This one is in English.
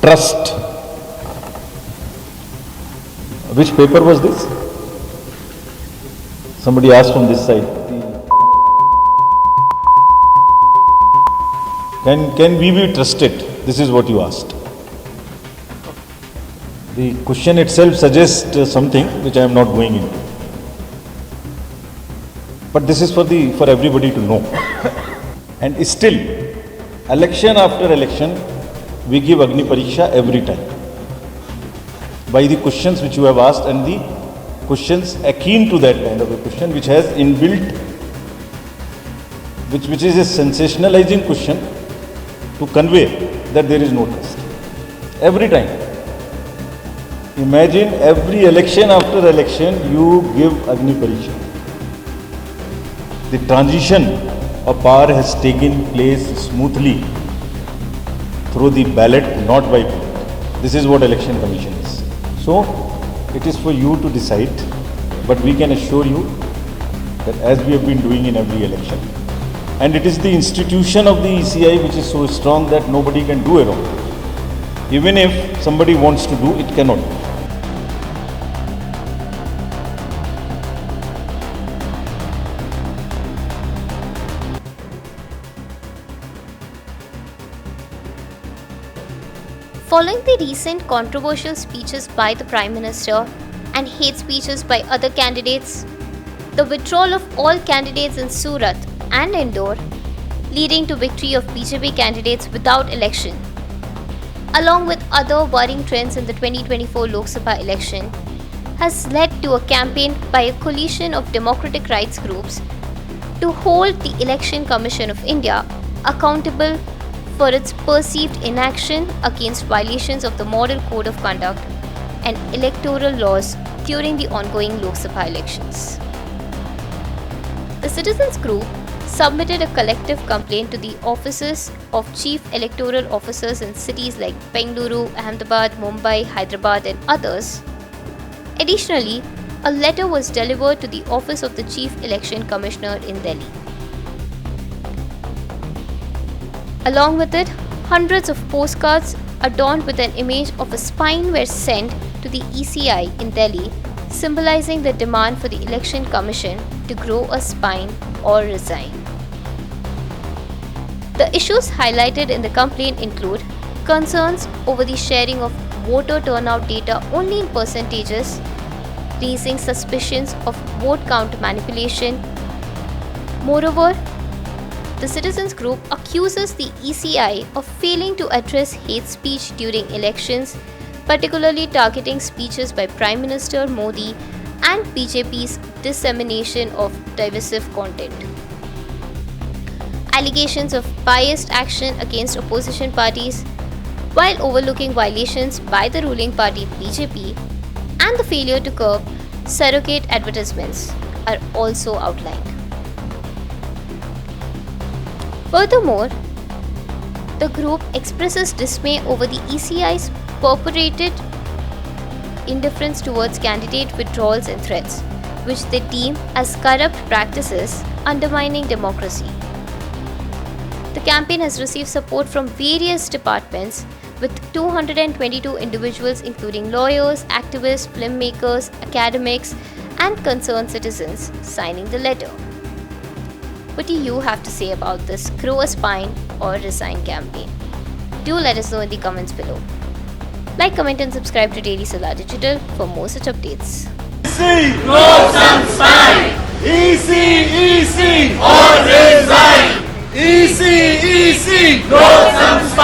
trust. Which paper was this? Somebody asked from this side. Can we be trusted? This is what you asked. The question itself suggests something which I am not going into. But this is for everybody to know. And still, election after election, we give Agni Pariksha every time. By the questions which you have asked and the questions akin to that kind of a question which has inbuilt, which is a sensationalizing question to convey that there is no trust. Every time. Imagine every election after election you give Agni Pariksha. The transition of power has taken place smoothly through the ballot, not by ballot. This is what Election Commission is. So, it is for you to decide, but we can assure you that as we have been doing in every election, and it is the institution of the ECI which is so strong that nobody can do wrong. Even if somebody wants to do, it cannot. Following the recent controversial speeches by the Prime Minister and hate speeches by other candidates, the withdrawal of all candidates in Surat and Indore, leading to victory of BJP candidates without election, along with other worrying trends in the 2024 Lok Sabha election, has led to a campaign by a coalition of democratic rights groups to hold the Election Commission of India accountable for its perceived inaction against violations of the Model Code of Conduct and electoral laws during the ongoing Lok Sabha elections. The citizens group submitted a collective complaint to the offices of chief electoral officers in cities like Bengaluru, Ahmedabad, Mumbai, Hyderabad and others. Additionally, a letter was delivered to the office of the Chief Election Commissioner in Delhi. Along with it, hundreds of postcards adorned with an image of a spine were sent to the ECI in Delhi, symbolizing the demand for the Election Commission to grow a spine or resign. The issues highlighted in the complaint include concerns over the sharing of voter turnout data only in percentages, raising suspicions of vote count manipulation. Moreover, the citizens group accuses the ECI of failing to address hate speech during elections, particularly targeting speeches by Prime Minister Modi and BJP's dissemination of divisive content. Allegations of biased action against opposition parties, while overlooking violations by the ruling party BJP and the failure to curb surrogate advertisements, are also outlined. Furthermore, the group expresses dismay over the ECI's purported indifference towards candidate withdrawals and threats, which they deem as corrupt practices undermining democracy. The campaign has received support from various departments, with 222 individuals including lawyers, activists, filmmakers, academics, and concerned citizens signing the letter. What do you have to say about this grow a spine or resign campaign? Do let us know in the comments below. Like, comment and subscribe to Daily Salar Digital for more such updates. Grow some spine! EC or resign! EC, grow some spine!